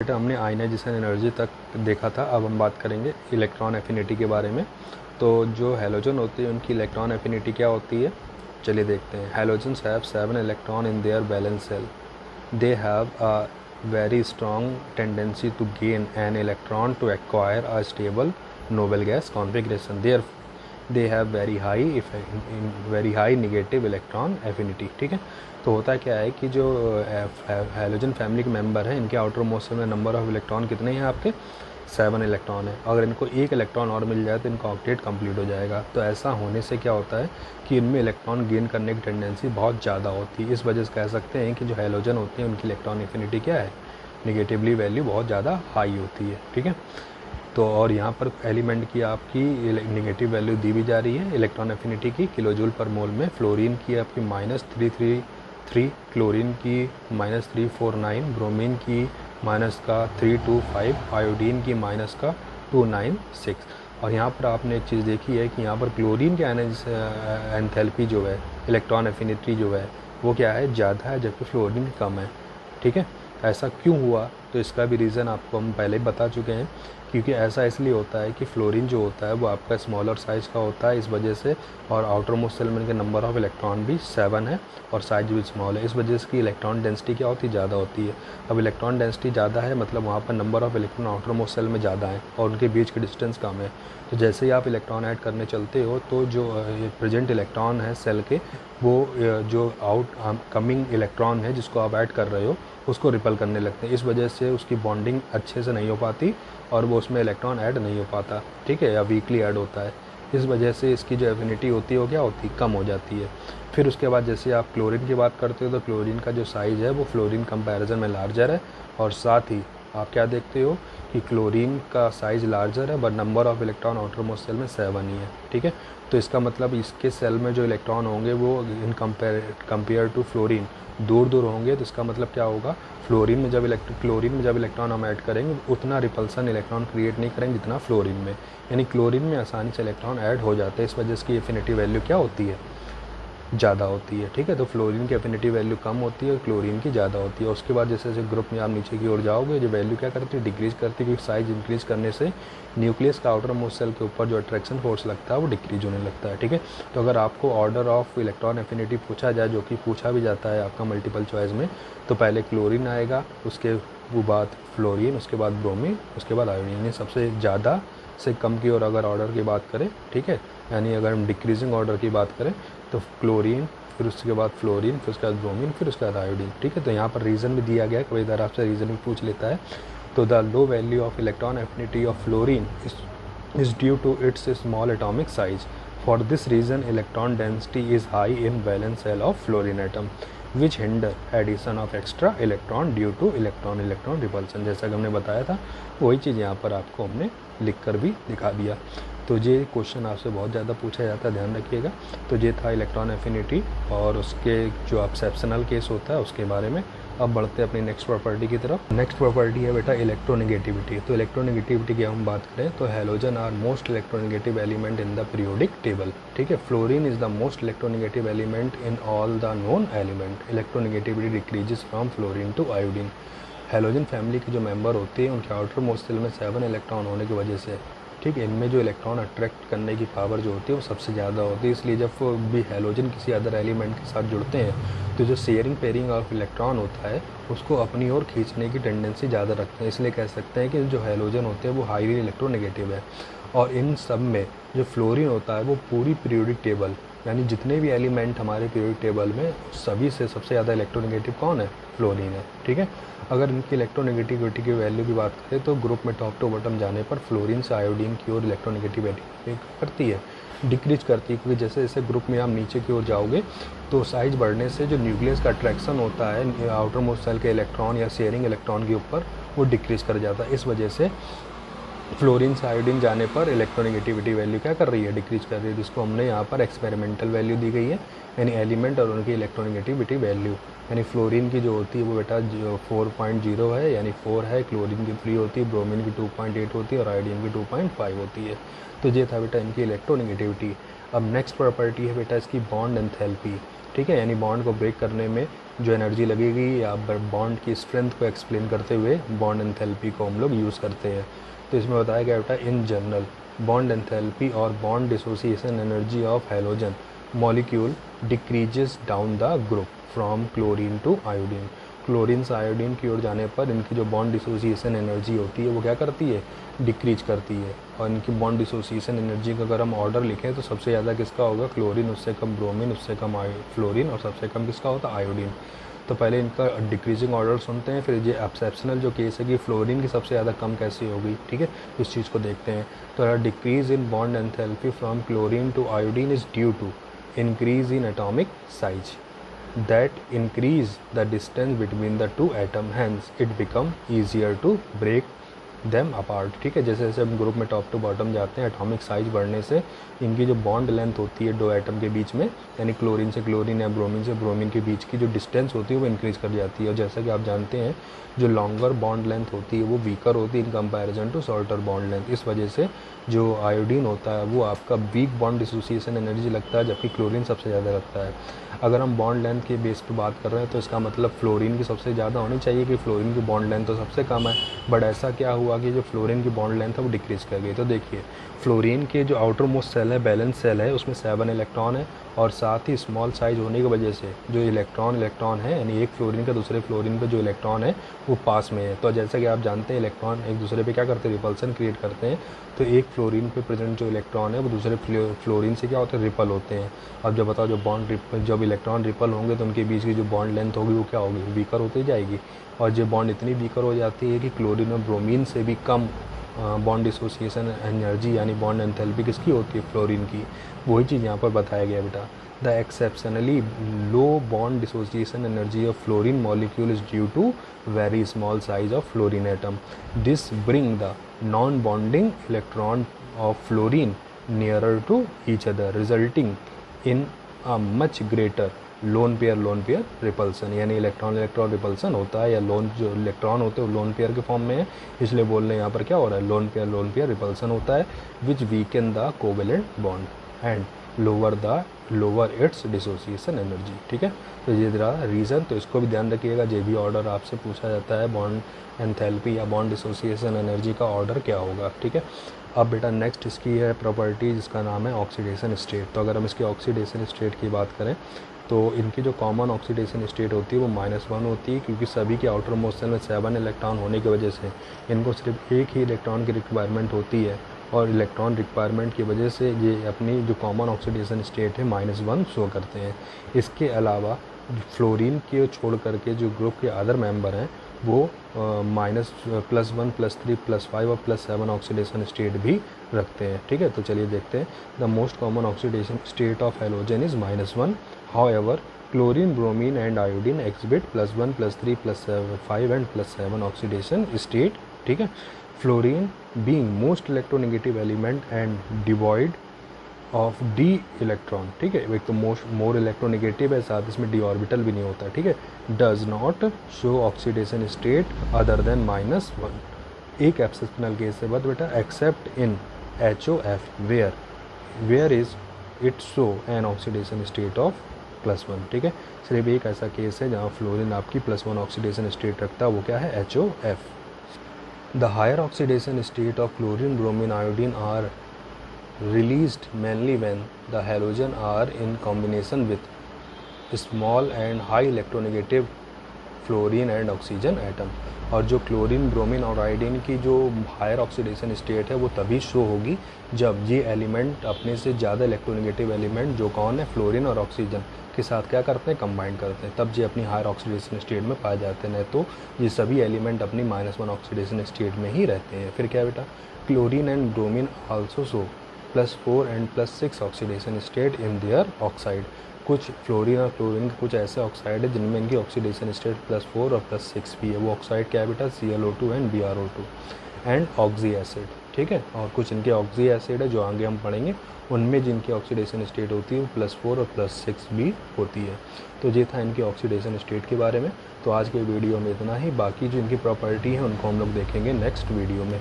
बेटा हमने ionization energy तक देखा था, अब हम बात करेंगे इलेक्ट्रॉन एफिनिटी के बारे में। तो जो हैलोजन होते हैं उनकी इलेक्ट्रॉन एफिनिटी क्या होती है, चलिए देखते हैं। Halogens have 7 electron in their valence shell. They have a very strong tendency to gain an electron to acquire a stable noble gas configuration. They have very high negative electron affinity। ठीक है, तो होता क्या है कि जो halogen family के member हैं इनके आउटर मोस्ट में नंबर ऑफ इलेक्ट्रॉन कितने हैं आपके, 7 इलेक्ट्रॉन है। अगर इनको एक इलेक्ट्रॉन और मिल जाए तो इनका ऑक्टेट कंप्लीट हो जाएगा। तो ऐसा होने से क्या होता है कि इनमें इलेक्ट्रॉन गेन करने की टेंडेंसी बहुत ज़्यादा होती है। इस वजह से कह सकते हैं कि जो हैलोजन होते हैं उनकी इलेक्ट्रॉन एफिनिटी क्या है, नेगेटिवली वैल्यू बहुत ज़्यादा हाई होती है। ठीक है, तो और यहाँ पर एलिमेंट की आपकी नेगेटिव वैल्यू दी भी जा रही है इलेक्ट्रॉन एफिनिटी की किलोजूल पर मोल में। फ्लोरीन की आपकी -333, क्लोरीन की -349, ब्रोमीन की -325, आयोडीन की -296। और यहाँ पर आपने एक चीज़ देखी है कि यहाँ पर क्लोरीन के एंथैल्पी जो है, इलेक्ट्रॉन एफिनिटी जो है वो क्या है, ज़्यादा है, जबकि फ्लोरीन कम है। ठीक है, ऐसा क्यों हुआ, तो इसका भी रीज़न आपको हम पहले ही बता चुके हैं। क्योंकि ऐसा इसलिए होता है कि फ्लोरीन जो होता है वो आपका स्मॉलर साइज़ का होता है, इस वजह से, और आउटर मोस्ट सेल में इनके नंबर ऑफ इलेक्ट्रॉन भी 7 है और साइज भी स्मॉल है। इस वजह से की इलेक्ट्रॉन डेंसिटी क्या होती है, ज़्यादा होती है। अब इलेक्ट्रॉन डेंसिटी ज़्यादा है मतलब वहाँ पर number of electron outermost shell में ज़्यादा है और उनके बीच की डिस्टेंस कम है। तो जैसे ही आप इलेक्ट्रॉन ऐड करने चलते हो तो जो प्रेजेंट इलेक्ट्रॉन है सेल के, वो जो कमिंग इलेक्ट्रॉन है जिसको आप ऐड कर रहे हो उसको रिपल करने लगते हैं। इस वजह से उसकी बॉन्डिंग अच्छे से नहीं हो पाती और वो उसमें इलेक्ट्रॉन ऐड नहीं हो पाता। ठीक है, या वीकली ऐड होता है। इस वजह से इसकी जो एफिनिटी होती है वो क्या होती है, कम हो जाती है। फिर उसके बाद जैसे आप क्लोरीन की बात करते हो तो क्लोरीन का जो साइज़ है वो फ्लोरीन कंपैरिजन में लार्जर है, और साथ ही आप क्या देखते हो कि क्लोरीन का साइज़ लार्जर है but number of electron outermost shell में 7 ही है। ठीक है, तो इसका मतलब इसके सेल में जो इलेक्ट्रॉन होंगे वो इन कंपेयर टू फ्लोरीन दूर दूर होंगे। तो इसका मतलब क्या होगा, क्लोरीन में जब इलेक्ट्रॉन हम ऐड करेंगे उतना रिपल्सन इलेक्ट्रॉन क्रिएट नहीं करेंगे जितना फ्लोरीन में, यानी क्लोरीन में आसानी से इलेक्ट्रॉन ऐड हो जाते हैं। इस वजह से इसकी एफिनिटी वैल्यू क्या होती है, ज़्यादा होती है। ठीक है, तो फ्लोरीन की एफिनिटी वैल्यू कम होती है और क्लोरीन की ज़्यादा होती है। उसके बाद जैसे जैसे ग्रुप में आप नीचे की ओर जाओगे जो वैल्यू क्या करती है, डिक्रीज़ करती है, क्योंकि साइज इंक्रीज़ करने से न्यूक्लियस का आउटर मोस्ट सेल के ऊपर जो अट्रैक्शन फोर्स लगता है वो डिक्रीज होने लगता है। ठीक है, तो अगर आपको ऑर्डर ऑफ इलेक्ट्रॉन एफिनिटी पूछा जाए, जो कि पूछा भी जाता है आपका मल्टीपल चॉइस में, तो पहले क्लोरीन आएगा, उसके बाद फ्लोरीन, उसके बाद ब्रोमीन, उसके बाद आयोडीन। सबसे ज़्यादा से कम की ओर अगर ऑर्डर की बात करें, ठीक है, यानी अगर हम डिक्रीजिंग ऑर्डर की बात करें तो क्लोरीन, फिर उसके बाद फ्लोरीन, फिर उसके बाद ब्रोमीन, फिर उसके बाद आयोडीन। ठीक है, तो यहाँ पर रीज़न भी दिया गया है, कभी बार आपसे रीज़न भी पूछ लेता है। तो the low value of electron affinity of fluorine is due to its small atomic size. For this reason, electron density is high in valence shell of fluorine atom, which hinder addition of extra electron due to electron repulsion। जैसा कि हमने बताया था वही चीज़ यहाँ पर आपको हमने लिख कर भी दिखा दिया। तो ये क्वेश्चन आपसे बहुत ज़्यादा पूछा जाता है, ध्यान रखिएगा। तो ये था इलेक्ट्रॉन एफिनिटी और उसके जो एक्सेप्शनल केस होता है उसके बारे में। अब बढ़ते हैं अपनी नेक्स्ट प्रॉपर्टी की तरफ। नेक्स्ट प्रॉपर्टी है बेटा इलेक्ट्रोनेगेटिविटी। तो इलेक्ट्रोनेगेटिविटी की हम बात करें तो halogen are most electronegative element in the periodic table. ठीक है, fluorine is the most electronegative element in all the known element. Electronegativity decreases from fluorine to iodine. Halogen family के जो मेंबर होते हैं उनके आउटर मोस्ट सेल में 7 electron होने की वजह से, ठीक है, इनमें जो इलेक्ट्रॉन अट्रैक्ट करने की पावर जो होती है वो सबसे ज़्यादा होती है। इसलिए जब भी हैलोजन किसी अदर एलिमेंट के साथ जुड़ते हैं तो जो शेयरिंग पेयरिंग ऑफ इलेक्ट्रॉन होता है उसको अपनी ओर खींचने की टेंडेंसी ज़्यादा रखते हैं। इसलिए कह सकते हैं कि जो हैलोजन होते हैं वो हाईली इलेक्ट्रोनेगेटिव है। और इन सब में जो फ्लोरीन होता है वो पूरी पीरियोडिक टेबल, यानी जितने भी एलिमेंट हमारे पीरियोडिक टेबल में, सभी से सबसे ज़्यादा इलेक्ट्रोनेगेटिव कौन है, फ्लोरीन है। ठीक है, अगर इनकी इलेक्ट्रोनेगेटिविटी की वैल्यू की बात करें तो ग्रुप में टॉप टू बॉटम जाने पर फ्लोरीन से आयोडीन की ओर इलेक्ट्रोनेगेटिविटी करती है, डिक्रीज करती है। क्योंकि जैसे जैसे ग्रुप में आप नीचे की ओर जाओगे तो साइज बढ़ने से जो न्यूक्लियस का अट्रैक्शन होता है आउटर मोस्ट सेल के इलेक्ट्रॉन या शेयरिंग इलेक्ट्रॉन के ऊपर, वो डिक्रीज कर जाता है। इस वजह से फ्लोरीन से आयोडीन जाने पर इलेक्ट्रोनेगेटिविटी वैल्यू क्या कर रही है, डिक्रीज कर रही है, जिसको हमने यहाँ पर एक्सपेरिमेंटल वैल्यू दी गई है, यानी एलिमेंट और उनकी इलेक्ट्रोनेगेटिविटी वैल्यू। यानी फ्लोरीन की जो होती है वो बेटा 4.0 है, यानी 4 है, क्लोरीन की 3 होती है, ब्रोमीन की 2.8 होती है और आयोडीन की 2.5 होती है। तो ये था बेटा इनकी इलेक्ट्रोनेगेटिविटी। अब नेक्स्ट प्रॉपर्टी है बेटा इसकी बॉन्ड एंथैल्पी। ठीक है, यानी बॉन्ड को ब्रेक करने में जो एनर्जी लगेगी या बॉन्ड की स्ट्रेंथ को एक्सप्लेन करते हुए बॉन्ड एंथैल्पी को हम लोग यूज़ करते हैं। तो इसमें बताया गया बेटा इन जनरल बॉन्ड एंथैल्पी और bond dissociation energy of halogen molecule decreases down the group from chlorine to iodine. Chlorine से आयोडीन की ओर जाने पर इनकी जो बॉन्ड डिसोसिएशन एनर्जी होती है वो क्या करती है, डिक्रीज करती है। और इनकी बॉन्ड डिसोसिएशन एनर्जी का अगर हम ऑर्डर लिखें तो सबसे ज़्यादा किसका होगा, क्लोरीन, उससे कम ब्रोमीन, उससे कम फ्लोरीन और सबसे कम किसका होता है, आयोडीन। तो पहले इनका डिक्रीजिंग ऑर्डर सुनते हैं, फिर ये एक्सेप्शनल जो केस है कि फ्लोरीन की सबसे ज़्यादा कम कैसे होगी, ठीक है, इस चीज़ को देखते हैं। तो decrease in bond enthalpy from chlorine to iodine is due to increase in atomic size that increase the distance between the two atom, hence it become easier to break them apart। ठीक है, जैसे जैसे हम group में top to bottom जाते हैं, atomic size बढ़ने से इनकी जो बॉन्ड लेंथ होती है दो एटम के बीच में, यानी क्लोरीन से क्लोरीन या ब्रोमीन से ब्रोमीन के बीच की जो डिस्टेंस होती है वो इंक्रीज़ कर जाती है। और जैसा कि आप जानते हैं जो लॉन्गर बॉन्ड लेंथ होती है वो वीकर होती है in comparison to shorter bond length. इस वजह से जो आयोडीन होता है वो आपका वीक बॉन्ड डिसोसिएशन एनर्जी लगता है, जबकि क्लोरीन सबसे ज़्यादा लगता है। अगर हम बॉन्ड लेंथ के बेस पे बात कर रहे हैं तो इसका मतलब फ्लोरीन की सबसे ज़्यादा होनी चाहिए कि फ्लोरीन की बॉन्ड लेंथ तो सबसे कम है, बट ऐसा क्या हुआ कि जो फ्लोरीन की बॉन्ड लेंथ है वो डिक्रीज़ कर गई। तो देखिए फ्लोरीन के जो आउटर मोस्ट सेल है, बैलेंस सेल है, उसमें 7 इलेक्ट्रॉन है और साथ ही स्मॉल साइज होने की वजह से जो इलेक्ट्रॉन है, यानी एक फ्लोरीन का दूसरे फ्लोरीन पे जो इलेक्ट्रॉन है वो पास में है। तो जैसा कि आप जानते हैं इलेक्ट्रॉन एक दूसरे पे क्या करते हैं, रिपल्सन क्रिएट करते हैं। तो एक फ्लोरीन पे प्रेजेंट जो इलेक्ट्रॉन है वो दूसरे फ्लोरीन से क्या होते हैं, रिपल होते हैं। अब जब बताओ जब इलेक्ट्रॉन रिपल होंगे तो उनके बीच की जो बॉन्ड लेंथ होगी वो क्या होगी, वीकर होती जाएगी। और जो बॉन्ड इतनी वीकर हो जाती है कि क्लोरीन और ब्रोमीन से भी कम बॉन्ड डिसोसिएशन एनर्जी यानी बॉन्ड एंथैल्पी किसकी होती है, फ्लोरीन की। वही चीज़ यहाँ पर बताया गया बेटा। The exceptionally low bond dissociation energy of fluorine molecule is due to very small size of fluorine atom. This bring the non bonding electron of fluorine nearer to each other resulting in a much greater lone pair repulsion. यानी electron repulsion होता है या loan जो electron होते हैं वो lone pair के form में है, इसलिए बोल रहे हैं यहाँ पर क्या हो रहा है, लोन पेयर रिपल्सन होता है which weaken the covalent bond and lower its dissociation energy. ठीक है, तो ये रहा रीज़न। तो इसको भी ध्यान रखिएगा, जे भी ऑर्डर आपसे पूछा जाता है बॉन्ड एंथैल्पी या बॉन्ड डिसोसिएशन एनर्जी का ऑर्डर क्या होगा। ठीक है, अब बेटा नेक्स्ट इसकी है प्रॉपर्टी जिसका नाम है ऑक्सीडेशन स्टेट। तो अगर हम इसकी ऑक्सीडेशन स्टेट की बात करें तो इनकी जो कॉमन ऑक्सीडेशन स्टेट होती है वो -1 होती है, क्योंकि सभी के आउटर मोस्ट सेल में 7 इलेक्ट्रॉन होने की वजह से इनको सिर्फ एक ही इलेक्ट्रॉन की रिक्वायरमेंट होती है और इलेक्ट्रॉन रिक्वायरमेंट की वजह से ये अपनी जो कॉमन ऑक्सीडेशन स्टेट है -1 शो करते हैं। इसके अलावा फ्लोरीन के छोड़ करके जो ग्रुप के अदर मेंबर हैं वो +1 +3 +5 और +7 ऑक्सीडेशन स्टेट भी रखते हैं। ठीक है, तो चलिए देखते हैं। The most common oxidation state of halogen is -1। However chlorine, bromine and iodine exhibit +1 +3 +5 and +7 oxidation state. ठीक है, fluorine being most electronegative element and devoid of D electron. ठीक है, एक तो मोर इलेक्ट्रोनेगेटिव है, साथ इसमें डी ऑर्बिटल भी नहीं होता। ठीक है, does not show oxidation state other than -1। एक एक्सेप्शनल केस है बट बेटा except in HOF where is it show an oxidation state of +1। ठीक है, सिर्फ एक ऐसा केस है जहाँ फ्लोरीन आपकी +1 ऑक्सीडेशन स्टेट रखता है, वो क्या है, HOF। The higher oxidation state of chlorine, bromine, iodine are released mainly when the halogen are in combination with small and high electronegative fluorine and oxygen atom. और जो क्लोरीन, ब्रोमीन और iodine की जो हायर ऑक्सीडेशन स्टेट है वो तभी show होगी जब ये एलिमेंट अपने से ज़्यादा इलेक्ट्रोनेगेटिव एलिमेंट जो कौन है, फ्लोरीन और ऑक्सीजन के साथ क्या करते हैं, कंबाइन करते हैं, तब ये अपनी हायर ऑक्सीडेशन स्टेट में पाए जाते हैं। नहीं तो ये सभी एलिमेंट अपनी -1 ऑक्सीडेशन स्टेट में ही रहते हैं। फिर क्या बेटा, chlorine and bromine also show +4 and +6 oxidation state in their oxide. कुछ फ्लोरीन और क्लोरीन के कुछ ऐसे ऑक्साइड है जिनमें इनकी ऑक्सीडेशन स्टेट +4 और +6 भी है। वो ऑक्साइड क्या है बेटा, ClO2 and BrO2 and oxy acid. ठीक है, और कुछ इनके ऑक्सी एसिड है जो आगे हम पढ़ेंगे, उनमें जिनकी ऑक्सीडेशन स्टेट होती है वो +4 और +6 भी होती है। तो ये था इनकी ऑक्सीडेशन स्टेट के बारे में। तो आज के वीडियो में इतना ही, बाकी जो इनकी प्रॉपर्टी है उनको हम लोग देखेंगे नेक्स्ट वीडियो में।